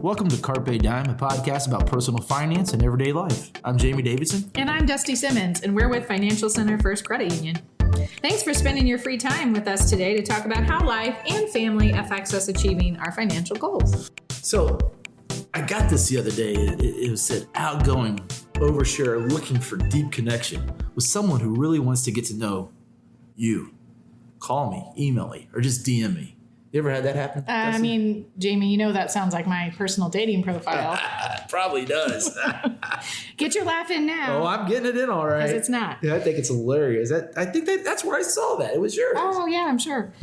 Welcome to Carpe Dime, a podcast about personal finance and everyday life. I'm Jamie Davidson. And I'm Dusty Simmons, and we're with Financial Center First Credit Union. Thanks for spending your free time with us today to talk about how life and family affects us achieving our financial goals. So, I got this the other day. It said, outgoing overshare looking for deep connection with someone who really wants to get to know you. Call me, email me, or just DM me. You ever had that happen? Jamie, you know that sounds like my personal dating profile. Probably does. Get your laugh in now. Oh, I'm getting it in all right. Because it's not. Yeah, I think it's hilarious. I think that's where I saw that. It was yours. Oh, yeah, I'm sure.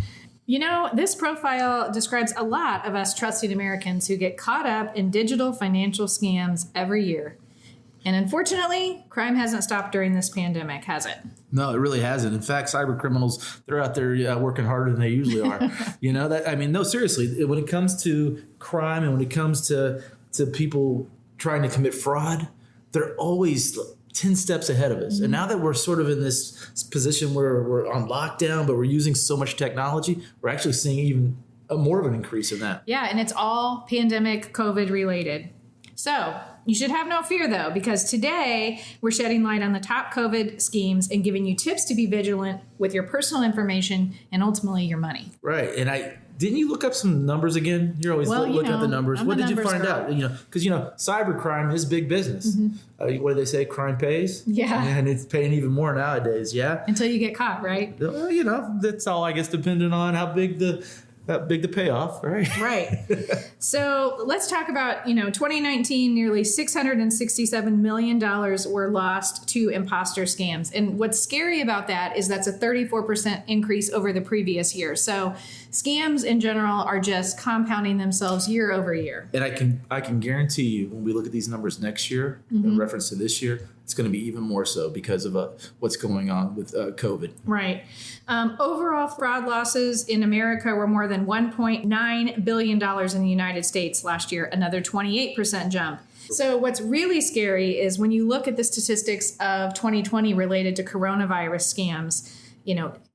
You know, this profile describes a lot of us trusting Americans who get caught up in digital financial scams every year. And unfortunately, crime hasn't stopped during this pandemic, has it? No, it really hasn't. In fact, cyber criminals, they're out there working harder than they usually are. No, seriously, when it comes to crime and when it comes to people trying to commit fraud, they're always 10 steps ahead of us. Mm-hmm. And now that we're sort of in this position where we're on lockdown, but we're using so much technology, we're actually seeing even more of an increase in that. Yeah, and it's all pandemic COVID related. So you should have no fear, though, because today we're shedding light on the top COVID schemes and giving you tips to be vigilant with your personal information and ultimately your money. Right. And didn't you look up some numbers again? You're always looking at the numbers. What did you find out? Because cybercrime is big business. Mm-hmm. What do they say? Crime pays. Yeah. And it's paying even more nowadays. Yeah. Until you get caught, right? Well, that's all, I guess, depending on how big the payoff, right? Right. So let's talk about, 2019, nearly $667 million were lost to imposter scams. And what's scary about that is that's a 34% increase over the previous year. So scams in general are just compounding themselves year over year. And I can guarantee you when we look at these numbers next year, in reference to this year, it's going to be even more so because of what's going on with COVID. Right. Overall fraud losses in America were more than $1.9 billion in the United States last year, another 28% jump. So what's really scary is when you look at the statistics of 2020 related to coronavirus scams,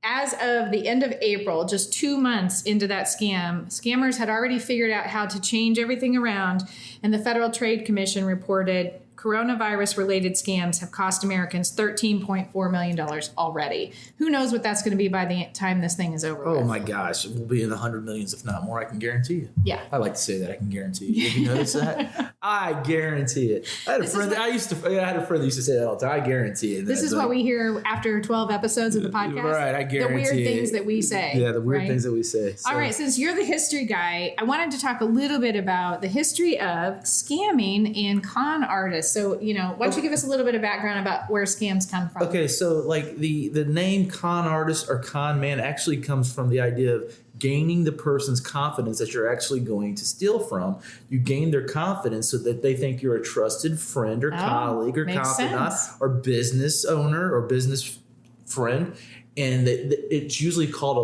as of the end of April, just 2 months into that scam, scammers had already figured out how to change everything around, and the Federal Trade Commission reported coronavirus-related scams have cost Americans $13.4 million already. Who knows what that's going to be by the time this thing is over with. Oh, my gosh. We'll be in the 100 millions, if not more, I can guarantee you. Yeah. I like to say that. I can guarantee you. Have you noticed that? I guarantee it. I had a friend that used to say that all the time. I guarantee it. This is what we hear after 12 episodes of the podcast. Right, I guarantee it. The weird things that we say. Yeah, the weird things that we say. So. All right, since you're the history guy, I wanted to talk a little bit about the history of scamming and con artists. So, why don't you give us a little bit of background about where scams come from? Okay, so like the name con artist or con man actually comes from the idea of gaining the person's confidence that you're actually going to steal from. You gain their confidence so that they think you're a trusted friend or colleague or confidant or business owner or business friend. And it's usually called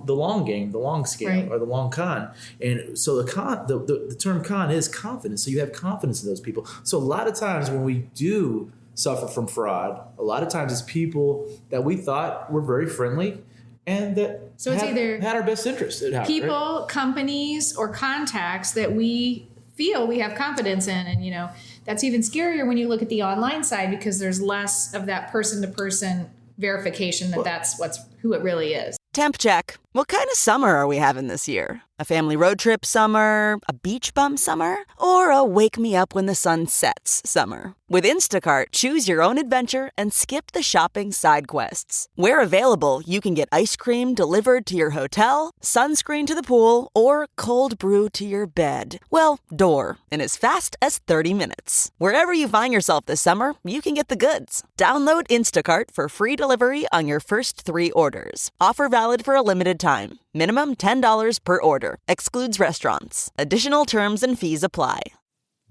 the long game, the long scam, right, or the long con. And so the term con is confidence. So you have confidence in those people. So a lot of times when we do suffer from fraud, a lot of times it's people that we thought were very friendly and that had our best interest at heart. People, right? Companies, or contacts that we feel we have confidence in. And, that's even scarier when you look at the online side because there's less of that person-to-person verification that that's who it really is. Temp check. What kind of summer are we having this year? A family road trip summer? A beach bum summer? Or a wake me up when the sun sets summer? With Instacart, choose your own adventure and skip the shopping side quests. Where available, you can get ice cream delivered to your hotel, sunscreen to the pool, or cold brew to your bed. Well, door, in as fast as 30 minutes. Wherever you find yourself this summer, you can get the goods. Download Instacart for free delivery on your first 3 orders. Offer valid for a limited time. Minimum $10 per order. Excludes restaurants. Additional terms and fees apply.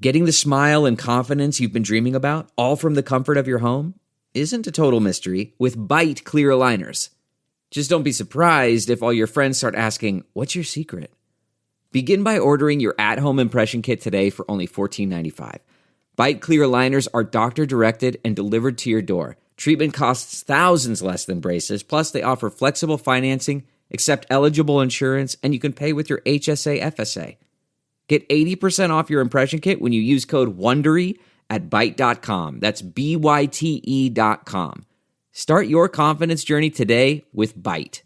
Getting the smile and confidence you've been dreaming about, all from the comfort of your home, isn't a total mystery with Byte clear aligners. Just don't be surprised if all your friends start asking, "What's your secret?" Begin by ordering your at-home impression kit today for only $14.95. Byte clear aligners are doctor-directed and delivered to your door. Treatment costs thousands less than braces, plus they offer flexible financing, accept eligible insurance, and you can pay with your HSA FSA. Get 80% off your impression kit when you use code WONDERY at Byte.com. That's BYTE.com. Start your confidence journey today with Byte.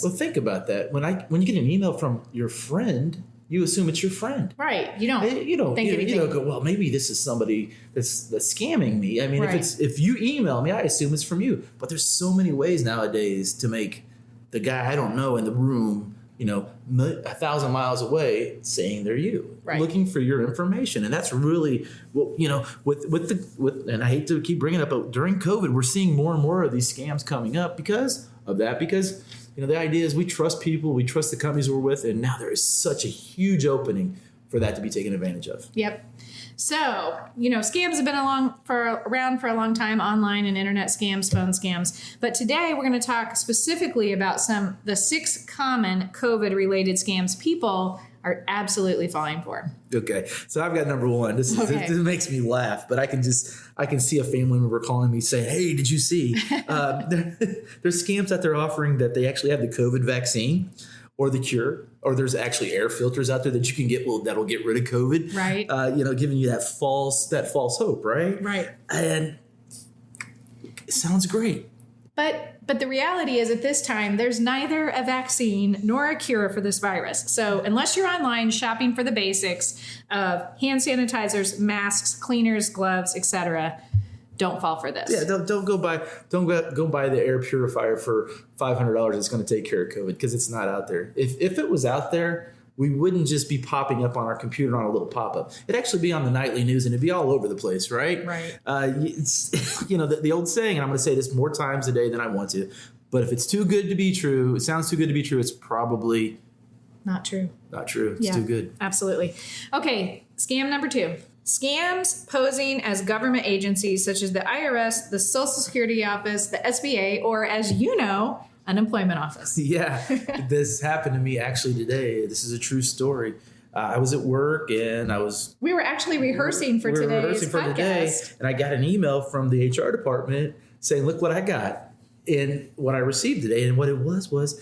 Well, think about that. When you get an email from your friend, you assume it's your friend. Right. You don't think You anything. don't go, well, maybe this is somebody that's scamming me. I mean, Right. if you email me, I assume it's from you. But there's so many ways nowadays to make the guy I don't know in the room, 1,000 miles away, saying they're you, Right. looking for your information. And that's really, and I hate to keep bringing it up, but during COVID, we're seeing more and more of these scams coming up because of that. Because the idea is we trust people, we trust the companies we're with, and now there is such a huge opening for that to be taken advantage of. Yep. So, scams have been around for a long time, online and internet scams, phone scams. But today we're going to talk specifically about the 6 common COVID-related scams people are absolutely falling for. Okay, so I've got number 1. This makes me laugh, but I can see a family member calling me saying, "Hey, did you see?" There's scams that they're offering that they actually have the COVID vaccine or the cure, or there's actually air filters out there that you can get that'll get rid of COVID. Right. Giving you that false hope, right? Right. And it sounds great. But the reality is at this time, there's neither a vaccine nor a cure for this virus. So unless you're online shopping for the basics of hand sanitizers, masks, cleaners, gloves, etc., don't fall for this. Yeah, don't go buy the air purifier for $500 that's going to take care of COVID, because it's not out there. If it was out there, we wouldn't just be popping up on our computer on a little pop-up. It'd actually be on the nightly news and it'd be all over the place, right? Right. It's the old saying, and I'm going to say this more times a day than I want to, but if it's too good to be true, it sounds too good to be true, it's probably Not true. not true. It's too good. Absolutely. Okay, scam number 2. Scams posing as government agencies such as the IRS, the Social Security Office, the SBA, or as you know, unemployment office. Yeah, this happened to me actually today. This is a true story. I was at work and We were actually rehearsing for today's podcast. and I got an email from the HR department saying, "Look what I got," and what I received today. And what it was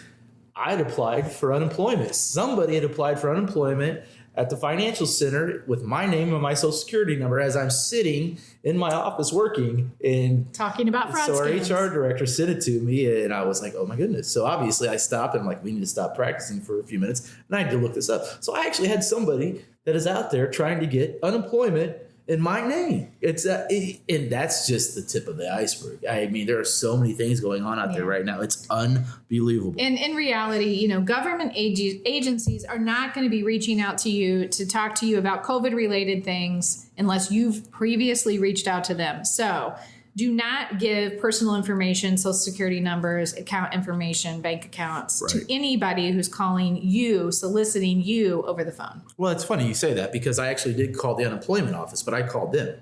I'd applied for unemployment. Somebody had applied for unemployment at the financial center with my name and my social security number as I'm sitting in my office working. And Talking about fraud so our scams. HR director sent it to me, and I was like, "Oh my goodness!" So obviously, I stopped and I'm like, "We need to stop practicing for a few minutes," and I had to look this up. So I actually had somebody that is out there trying to get unemployment in my name. And that's just the tip of the iceberg. I mean, there are so many things going on out there right now. It's unbelievable. And in reality, government agencies are not going to be reaching out to you to talk to you about COVID-related things unless you've previously reached out to them. So do not give personal information, social security numbers, account information, bank accounts to anybody who's calling you, soliciting you over the phone. Well, it's funny you say that, because I actually did call the unemployment office, but I called them.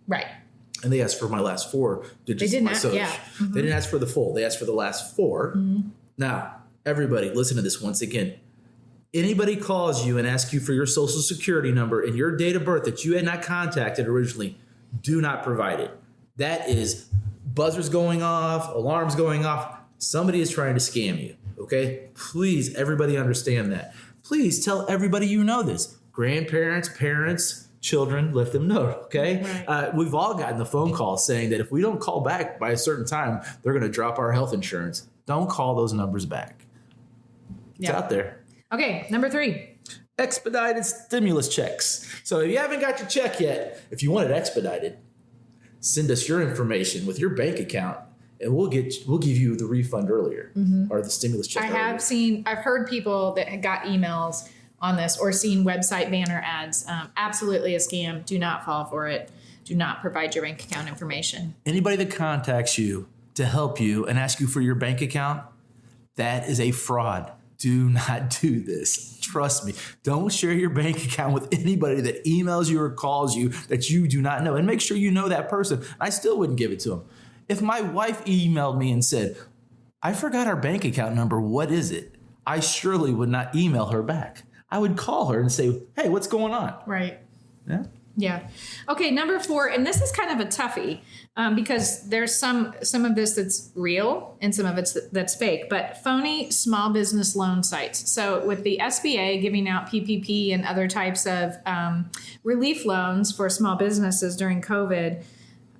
Right. And they asked for my last 4 digits of my social. They didn't ask for the full. They asked for the last 4. Now, everybody, listen to this once again. Anybody calls you and asks you for your social security number and your date of birth that you had not contacted originally, do not provide it. That is buzzers going off, alarms going off. Somebody is trying to scam you, okay? Please, everybody understand that. Please tell everybody you know this. Grandparents, parents, children, let them know, okay? Right. We've all gotten the phone call saying that if we don't call back by a certain time, they're going to drop our health insurance. Don't call those numbers back. It's out there. Okay, number 3. Expedited stimulus checks. So if you haven't got your check yet, if you want it expedited, send us your information with your bank account, and we'll give you the refund earlier, or the stimulus check. I've heard people that had got emails on this or seen website banner ads. Absolutely a scam. Do not fall for it. Do not provide your bank account information. Anybody that contacts you to help you and ask you for your bank account, that is a fraud. Do not do this. Trust me. Don't share your bank account with anybody that emails you or calls you that you do not know. And make sure you know that person. I still wouldn't give it to them. If my wife emailed me and said, "I forgot our bank account number, what is it?" I surely would not email her back. I would call her and say, "Hey, what's going on?" Right. Yeah. Yeah. Okay, number 4, and this is kind of a toughie because there's some of this that's real and some of it's that's fake, but phony small business loan sites. So with the SBA giving out PPP and other types of relief loans for small businesses during COVID,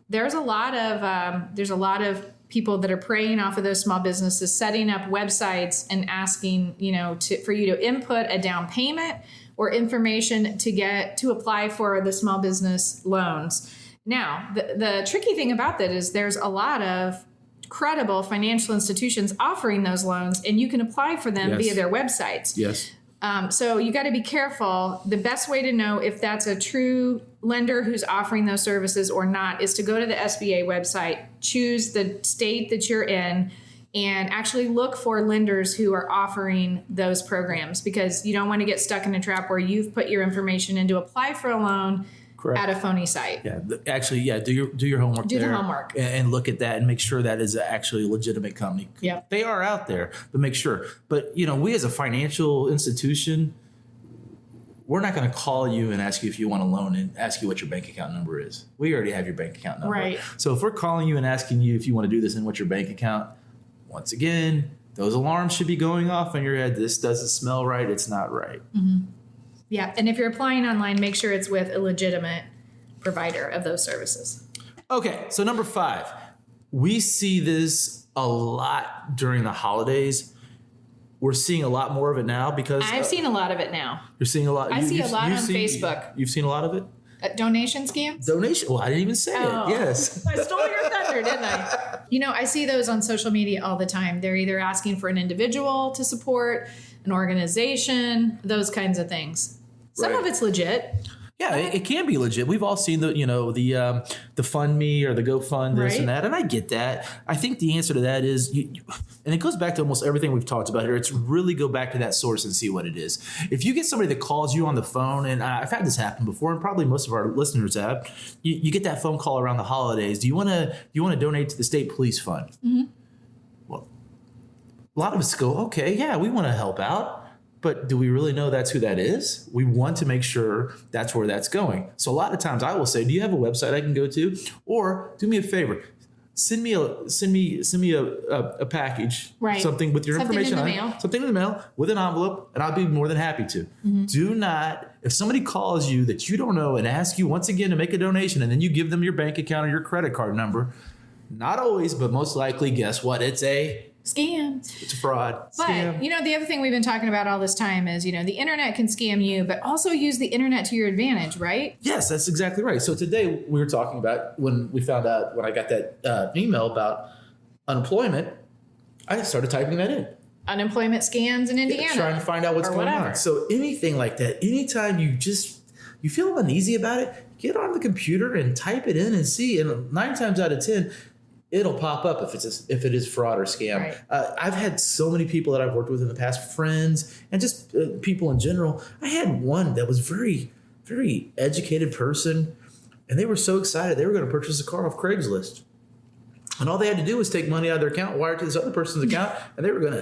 there's a lot of people that are preying off of those small businesses, setting up websites and asking, for you to input a down payment or information to apply for the small business loans. Now, the tricky thing about that is there's a lot of credible financial institutions offering those loans, and you can apply for them via their websites. Yes. So you got to be careful. The best way to know if that's a true lender who's offering those services or not is to go to the SBA website, choose the state that you're in, and actually look for lenders who are offering those programs, because you don't want to get stuck in a trap where you've put your information in to apply for a loan at a phony site. Yeah, actually, do your homework. Do there the homework and look at that and make sure that is actually a legitimate company. Yep. They are out there, but make sure. But we as a financial institution, we're not going to call you and ask you if you want a loan and ask you what your bank account number is. We already have your bank account number. Right. So if we're calling you and asking you if you want to do this and what's your bank account, once again, those alarms should be going off in your head. This doesn't smell right. It's not right. Mm-hmm. Yeah. And if you're applying online, make sure it's with a legitimate provider of those services. Okay. So number 5, we see this a lot during the holidays. We're seeing a lot more of it now because I've seen a lot of it now. You're seeing a lot. I see a lot on Facebook. You've seen a lot of it? Donation scams? Donation. Well, I didn't even say it. Yes. I stole your thunder, didn't I? I see those on social media all the time. They're either asking for an individual to support, an organization, those kinds of things. Some of it's legit. Yeah, it can be legit. We've all seen the Fund Me or the GoFund this and that, and I get that. I think the answer to that is, and it goes back to almost everything we've talked about here. It's really go back to that source and see what it is. If you get somebody that calls you on the phone, and I've had this happen before, and probably most of our listeners have, you get that phone call around the holidays. Do you want to donate to the state police fund? Mm-hmm. Well, a lot of us go, okay, yeah, we want to help out. But do we really know that's who that is? We want to make sure that's where that's going. So a lot of times I will say, do you have a website I can go to? Or do me a favor, send me a package, something with your information on it, something in the mail with an envelope, and I'll be more than happy to. Mm-hmm. Do not, if somebody calls you that you don't know and asks you once again to make a donation, and then you give them your bank account or your credit card number, not always, but most likely, guess what? It's a scam. It's a fraud. But, scam. The other thing we've been talking about all this time is, the internet can scam you, but also use the internet to your advantage, right? Yes, that's exactly right. So today we were talking about when I got that email about unemployment, I started typing that in. Unemployment scams in Indiana. Trying to find out what's going on. So anything like that, anytime you feel uneasy about it, get on the computer and type it in and see. And 9 times out of 10, it'll pop up if it is fraud or scam. Right. I've had so many people that I've worked with in the past, friends and just people in general. I had one that was very, very educated person, and they were so excited they were going to purchase a car off Craigslist, and all they had to do was take money out of their account, wire it to this other person's account, and they were going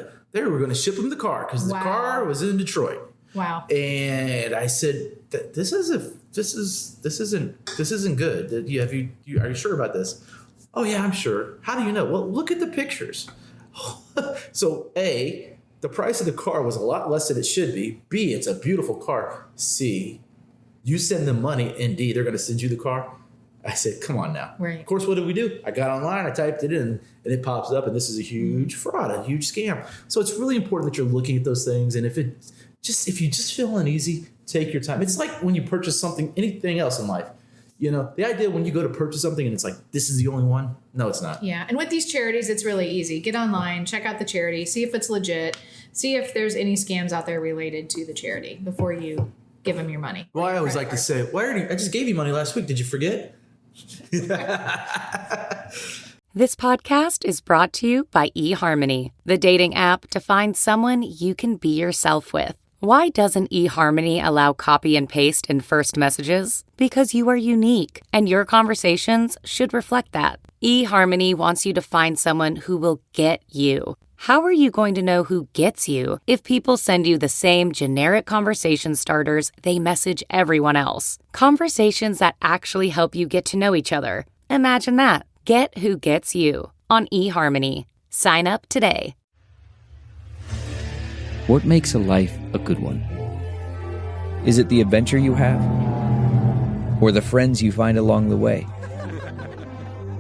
to ship them the car because the car was in Detroit. Wow. And I said, this isn't good. Are you sure about this? Oh, yeah, I'm sure. How do you know? Well, look at the pictures. So, A, the price of the car was a lot less than it should be. B, it's a beautiful car. C, you send them money, and D, they're going to send you the car. I said, come on now. Right. Of course, what did we do? I got online, I typed it in, and it pops up, and this is a huge fraud, a huge scam. So it's really important that you're looking at those things, and if you just feel uneasy, take your time. It's like when you purchase anything else in life. The idea when you go to purchase something and it's like, this is the only one. No, it's not. Yeah. And with these charities, it's really easy. Get online, check out the charity, see if it's legit, see if there's any scams out there related to the charity before you give them your money. Well, I always like to say, I just gave you money last week. Did you forget? This podcast is brought to you by eHarmony, the dating app to find someone you can be yourself with. Why doesn't eHarmony allow copy and paste in first messages? Because you are unique, and your conversations should reflect that. eHarmony wants you to find someone who will get you. How are you going to know who gets you if people send you the same generic conversation starters they message everyone else? Conversations that actually help you get to know each other. Imagine that. Get who gets you on eHarmony. Sign up today. What makes a life a good one? Is it the adventure you have? Or the friends you find along the way?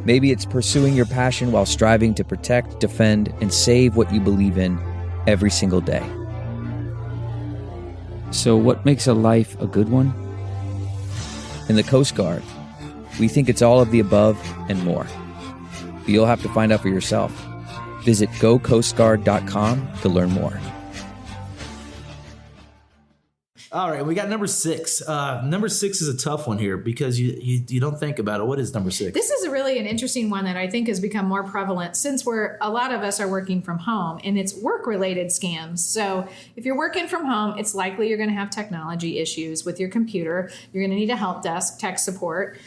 Maybe it's pursuing your passion while striving to protect, defend, and save what you believe in every single day. So what makes a life a good one? In the Coast Guard, we think it's all of the above and more. But you'll have to find out for yourself. Visit gocoastguard.com to learn more. All right, we got number 6. Number 6 is a tough one here because you don't think about it. What is number 6? This is really an interesting one that I think has become more prevalent since a lot of us are working from home, and it's work-related scams. So if you're working from home, it's likely you're going to have technology issues with your computer. You're going to need a help desk, tech support,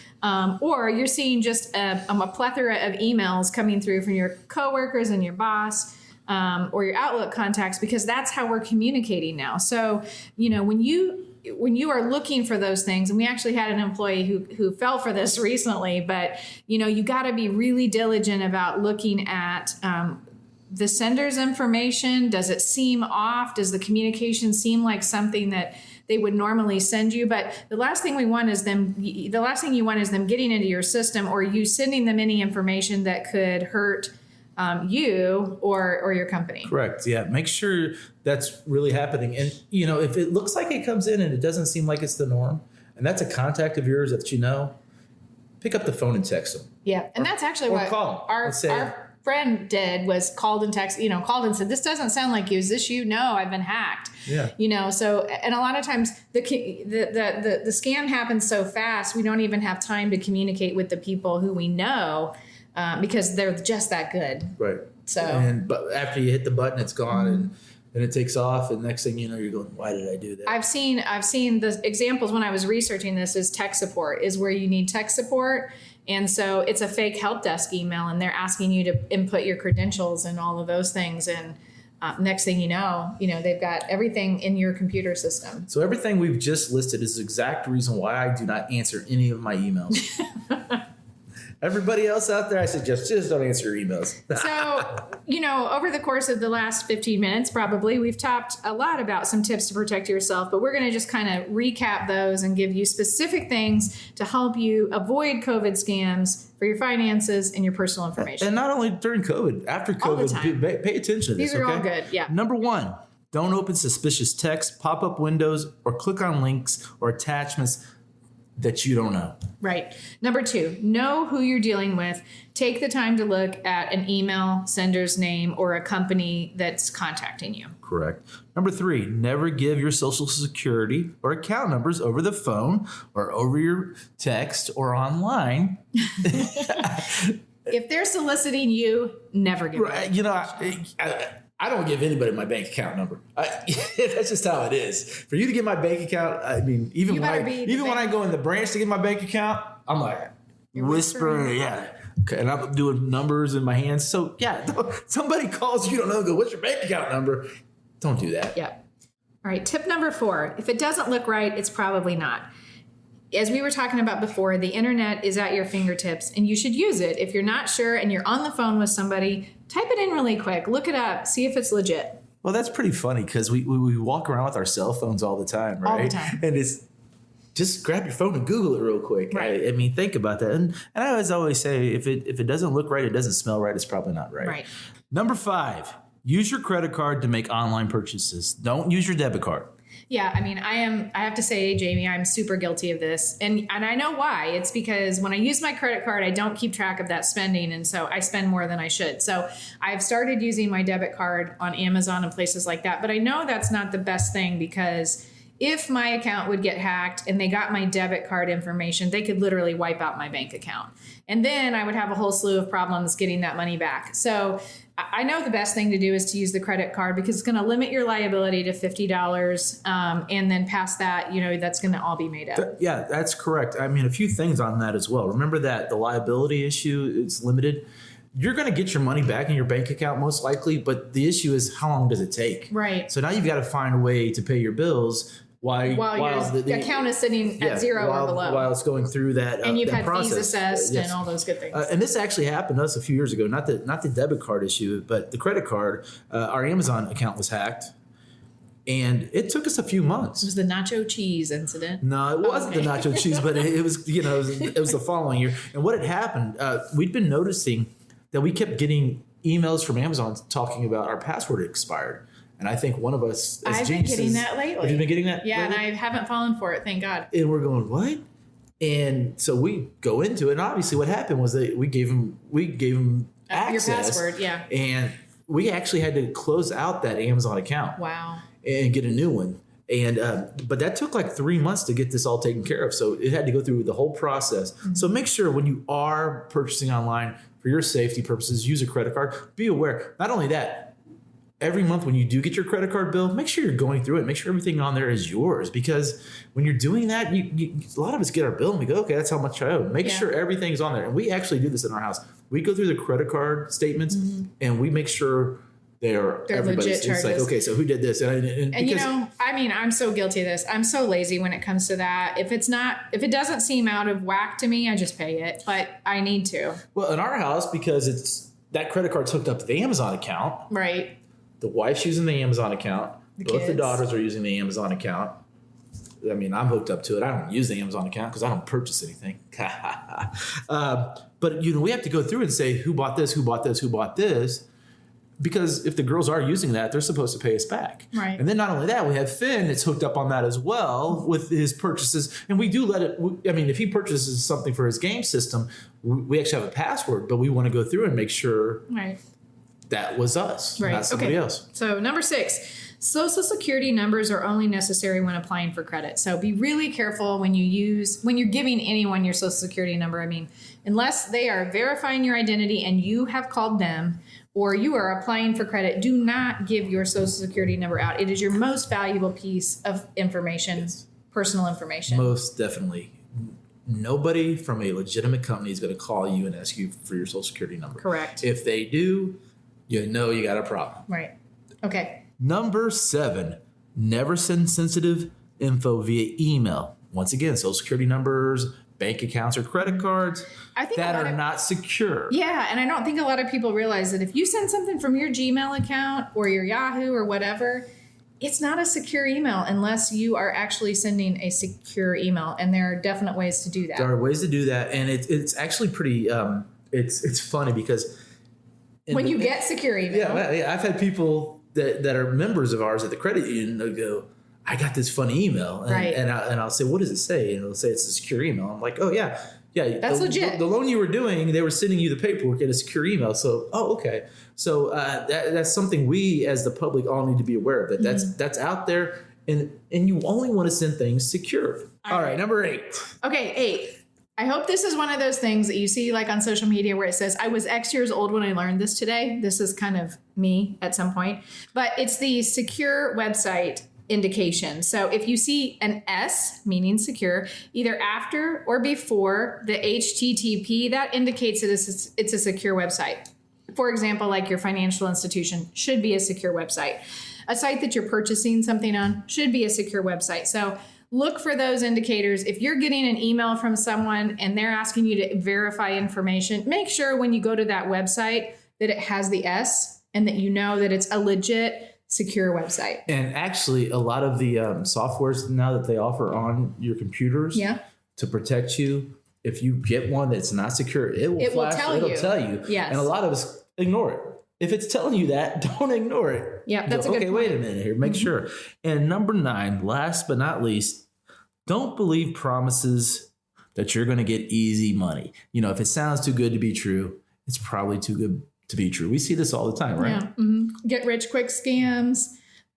or you're seeing just a plethora of emails coming through from your coworkers and your boss. Or your Outlook contacts, because that's how we're communicating now. So, when you are looking for those things, and we actually had an employee who fell for this recently, but, you got to be really diligent about looking at the sender's information. Does it seem off? Does the communication seem like something that they would normally send you? But the last thing you want is them getting into your system, or you sending them any information that could hurt you or your company. Correct. Yeah. Make sure that's really happening. And, if it looks like it comes in and it doesn't seem like it's the norm, and that's a contact of yours that pick up the phone and text them. Yeah. And that's actually what our friend did, was called and said, this doesn't sound like you. Is this you? No, I've been hacked. Yeah. So, and a lot of times the scam happens so fast, we don't even have time to communicate with the people who we know. Because they're just that good. Right. So, but after you hit the button, it's gone, and it takes off, and next thing you know, you're going, why did I do that? I've seen the examples when I was researching this is tech support is where you need tech support. And so it's a fake help desk email, and they're asking you to input your credentials and all of those things. And next thing you know, they've got everything in your computer system. So everything we've just listed is the exact reason why I do not answer any of my emails. Everybody else out there, I suggest just don't answer your emails. So, over the course of the last 15 minutes, probably, we've talked a lot about some tips to protect yourself, but we're going to just kind of recap those and give you specific things to help you avoid COVID scams for your finances and your personal information. And not only during COVID, after COVID, pay attention to this. These are all good, yeah. Number 1, don't open suspicious text, pop-up windows, or click on links or attachments that you don't know. Right. Number 2, know who you're dealing with. Take the time to look at an email sender's name or a company that's contacting you. Correct. Number 3, never give your social security or account numbers over the phone or over your text or online. If they're soliciting you, never give it. I don't give anybody my bank account number. That's just how it is. For you to get my bank account, I mean, even when I go in the branch to get my bank account, I'm like whispering, yeah. Okay, and I'm doing numbers in my hands. So yeah, somebody calls you don't know, go, what's your bank account number? Don't do that. Yeah. All right. Tip number 4: if it doesn't look right, it's probably not. As we were talking about before, the internet is at your fingertips, and you should use it. If you're not sure and you're on the phone with somebody, type it in really quick. Look it up. See if it's legit. Well, that's pretty funny because we walk around with our cell phones all the time, right? All the time. And it's just grab your phone and Google it real quick. Right. I mean, think about that. And I always say, if it doesn't look right, it doesn't smell right, it's probably not right. Right. Number 5, use your credit card to make online purchases. Don't use your debit card. Yeah, I mean, I have to say, Jamie, I'm super guilty of this. And I know why. It's because when I use my credit card, I don't keep track of that spending. And so I spend more than I should. So I've started using my debit card on Amazon and places like that. But I know that's not the best thing, because if my account would get hacked and they got my debit card information, they could literally wipe out my bank account. And then I would have a whole slew of problems getting that money back. So I know the best thing to do is to use the credit card, because it's going to limit your liability to $50. And then past that, that's going to all be made up. Yeah, that's correct. I mean, a few things on that as well. Remember that the liability issue is limited. you're going to get your money back in your bank account most likely, but the issue is how long does it take? Right. So now you've got to find a way to pay your bills while your account is sitting at zero or below. While it's going through that and you've that had process. fees assessed Yes. and all those good things. And this actually happened to us a few years ago. Not the debit card issue, but the credit card. Our Amazon account was hacked, and it took us a few months. It was the nacho cheese incident. No, it wasn't the nacho cheese, but it was it was the following year. And what had happened? We'd been noticing that we kept getting emails from Amazon talking about our password expired. And I think one of us, as I've been geniuses, getting that lately. Have you been getting that? Yeah, lately? and I haven't fallen for it, thank God. And we're going, what? And so we go into it, and obviously what happened was that we gave them access. Your password, yeah. And we actually had to close out that Amazon account. Wow. And get a new one. And but that took like 3 months to get this all taken care of. So it had to go through the whole process. Mm-hmm. So make sure when you are purchasing online for your safety purposes, use a credit card. Be aware. Not only that, every month when you do get your credit card bill, make sure you're going through it. Make sure everything on there is yours. Because when you're doing that, a lot of us get our bill and we go, okay, that's how much I owe. Make sure everything's on there. And we actually do this in our house. We go through the credit card statements and we make sure they're everybody's. legit it's like, charges. okay, so who did this? And And I'm so guilty of this. I'm so lazy when it comes to that. If it doesn't seem out of whack to me, I just pay it. But I need to. well, in our house, because that credit card's hooked up to the Amazon account, Right. the wife's using the Amazon account. Both the kids. daughters are using the Amazon account. I mean, I'm hooked up to it. I don't use the Amazon account because I don't purchase anything. But we have to go through and say who bought this, who bought this, who bought this. Because if the girls are using that, they're supposed to pay us back. Right. And then not only that, we have Finn that's hooked up on that as well with his purchases. And we do let it, if he purchases something for his game system, we actually have a password, but we want to go through and make sure Right. that was us, Right. not somebody else. So number 6, Social Security numbers are only necessary when applying for credit. So be really careful when you're giving anyone your Social Security number. I mean, unless they are verifying your identity and you have called them or you are applying for credit, do not give your Social Security number out. It is your most valuable piece of information, personal information. Most definitely. Nobody from a legitimate company is going to call you and ask you for your Social Security number. Correct. If they do, you know you got a problem. Right. Okay. Number 7, never send sensitive info via email. Once again, Social Security numbers, bank accounts, or credit cards I think that are not secure. Yeah, and I don't think a lot of people realize that if you send something from your Gmail account or your Yahoo or whatever, it's not a secure email unless you are actually sending a secure email. And there are definite ways to do that. There are ways to do that, and it's actually pretty. It's funny because When you get secure email. yeah, I've had people that are members of ours at the credit union. They'll go, I got this funny email, and, Right. and I'll say, what does it say? And it'll say it's a secure email. I'm like, oh yeah. That's legit. The loan you were doing, they were sending you the paperwork in a secure email. So, okay. So that's something we as the public all need to be aware of. That's out there, and you only want to send things secure. All right, number 8. Okay, 8. I hope this is one of those things that you see like on social media where it says, I was X years old when I learned this today. This is kind of me at some point. But it's the secure website indication. So if you see an S, meaning secure, either after or before the HTTP, that indicates that it's a secure website. For example, like your financial institution should be a secure website. A site that you're purchasing something on should be a secure website. So look for those indicators. If you're getting an email from someone and they're asking you to verify information, make sure when you go to that website that it has the S and that you know that it's a legit secure website. And actually, a lot of the softwares now that they offer on your computers to protect you, if you get one that's not secure, it will tell you. Yes. And a lot of us ignore it. If it's telling you that, don't ignore it. Yeah, that's a good okay, point. wait a minute here. Make sure. And number 9, last but not least, don't believe promises that you're going to get easy money. If it sounds too good to be true, it's probably too good to be true. We see this all the time, right? Yeah. Mm-hmm. Get rich quick scams.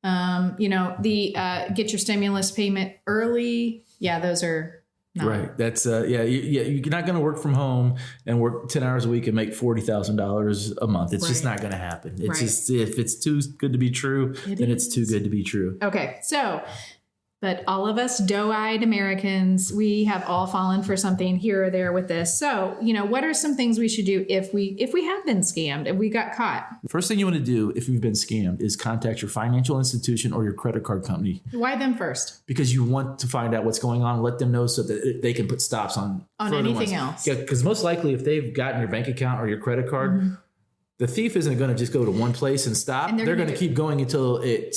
Get your stimulus payment early. Yeah, those are not Right. That's you're not going to work from home and work 10 hours a week and make $40,000 a month. It's just Right. not going to happen. It's Right. just, if it's too good to be true, then it's too good to be true. Okay, so But all of us doe-eyed Americans, we have all fallen for something here or there with this. So, what are some things we should do if we have been scammed, if we got caught? The first thing you want to do if you've been scammed is contact your financial institution or your credit card company. Why them first? Because you want to find out what's going on, let them know so that they can put stops on anything else. Yeah, because most likely if they've gotten your bank account or your credit card, the thief isn't going to just go to one place and stop. And they're going to keep going until it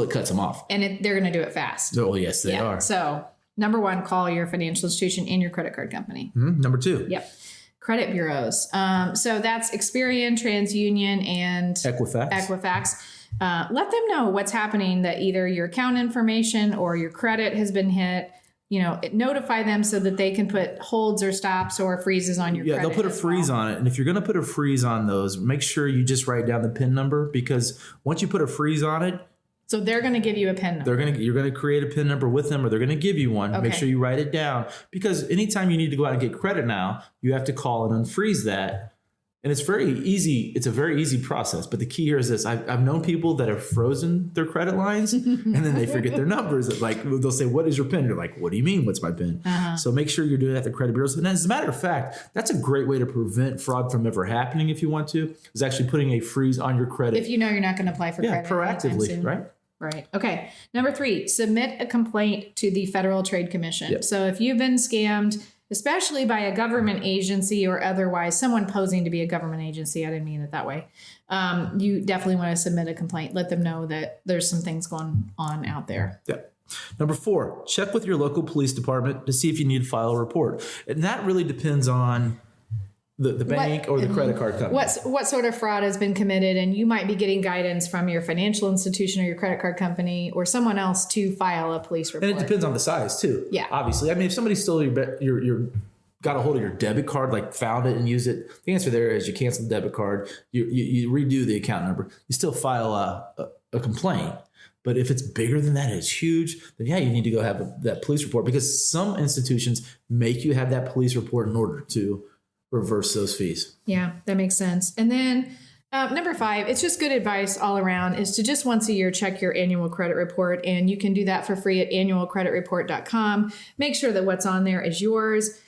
cuts them off. And they're going to do it fast. Oh, yes, they are. So, number one, call your financial institution and your credit card company. Number two. Yep. Credit bureaus. So that's Experian, TransUnion, and Equifax. Let them know what's happening, that either your account information or your credit has been hit. Notify them so that they can put holds or stops or freezes on your credit. Yeah, they'll put a freeze on it. And if you're going to put a freeze on those, make sure you just write down the PIN number, because once you put a freeze on it, so they're going to give you a PIN number. You're going to create a PIN number with them, or they're going to give you one. Okay. Make sure you write it down, because anytime you need to go out and get credit now, you have to call and unfreeze that. And it's very easy. It's a very easy process. But the key here is this. I've known people that have frozen their credit lines and then they forget their numbers. Like, they'll say, "What is your PIN?" You're like, "What do you mean? What's my PIN?" So make sure you're doing that at the credit bureaus. And as a matter of fact, that's a great way to prevent fraud from ever happening if you want to, is actually putting a freeze on your credit. If you know you're not going to apply for credit. Proactively, right? Right. Okay. Number 3, submit a complaint to the Federal Trade Commission. Yep. So if you've been scammed, especially by a government agency or otherwise someone posing to be a government agency, I didn't mean it that way, you definitely want to submit a complaint. Let them know that there's some things going on out there. Yeah. Number 4, check with your local police department to see if you need to file a report. And that really depends on the bank or the credit card company. What sort of fraud has been committed, and you might be getting guidance from your financial institution or your credit card company or someone else to file a police report. And it depends on the size too. Yeah. Obviously. I mean, if somebody stole your got a hold of your debit card, like found it and used it, the answer there is you cancel the debit card, you redo the account number, you still file a complaint. But if it's bigger than that, it's huge, then yeah, you need to go have that police report, because some institutions make you have that police report in order to reverse those fees. Yeah, that makes sense. And then number 5, it's just good advice all around, is to just once a year check your annual credit report. And you can do that for free at annualcreditreport.com. Make sure that what's on there is yours.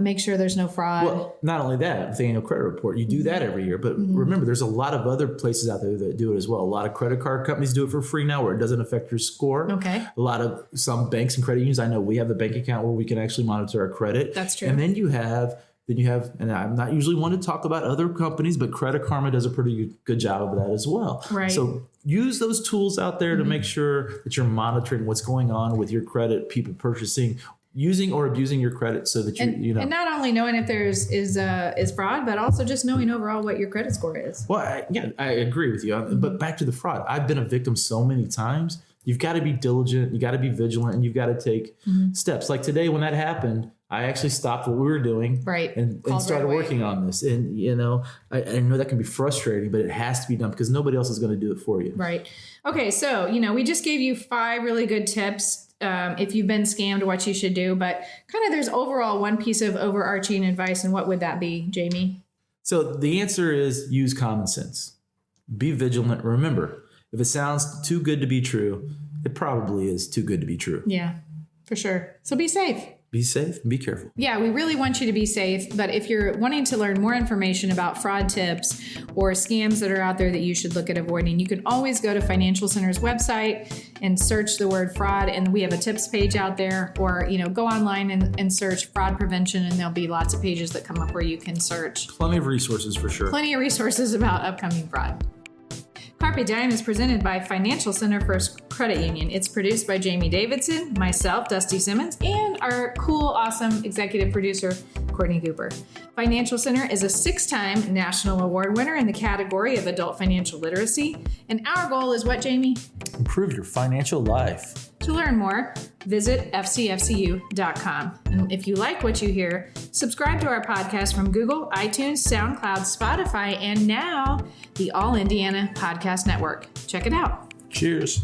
Make sure there's no fraud. Well, not only that, with the annual credit report, you do that every year. But remember, there's a lot of other places out there that do it as well. A lot of credit card companies do it for free now, where it doesn't affect your score. Okay. Some banks and credit unions, I know we have a bank account where we can actually monitor our credit. That's true. And then you have, and I'm not usually one to talk about other companies, but Credit Karma does a pretty good job of that as well. Right. So use those tools out there to make sure that you're monitoring what's going on with your credit, people purchasing, using or abusing your credit, so that you know. And not only knowing if there's is fraud, but also just knowing overall what your credit score is. Well, I agree with you. But back to the fraud. I've been a victim so many times. You've got to be diligent. You got to be vigilant, and you've got to take steps. Like today, when that happened, I actually stopped what we were doing, right, and started working on this. And I know that can be frustrating, but it has to be done, because nobody else is going to do it for you. Right. Okay, so we just gave you 5 really good tips. If you've been scammed, what you should do, but kind of there's overall one piece of overarching advice, and what would that be, Jamie? So the answer is use common sense. Be vigilant. Remember, if it sounds too good to be true, it probably is too good to be true. Yeah, for sure. So be safe. Be safe and be careful. Yeah, we really want you to be safe. But if you're wanting to learn more information about fraud tips or scams that are out there that you should look at avoiding, you can always go to Financial Center's website and search the word fraud. And we have a tips page out there, or, go online and search fraud prevention, and there'll be lots of pages that come up where you can search. Plenty of resources for sure. Plenty of resources about upcoming fraud. Carpe Diem is presented by Financial Center First Credit Union. It's produced by Jamie Davidson, myself, Dusty Simmons, and our cool, awesome executive producer, Courtney Cooper. Financial Center is a 6-time national award winner in the category of adult financial literacy. And our goal is what, Jamie? Improve your financial life. To learn more, visit fcfcu.com. And if you like what you hear, subscribe to our podcast from Google, iTunes, SoundCloud, Spotify, and now the All Indiana Podcast Network. Check it out. Cheers.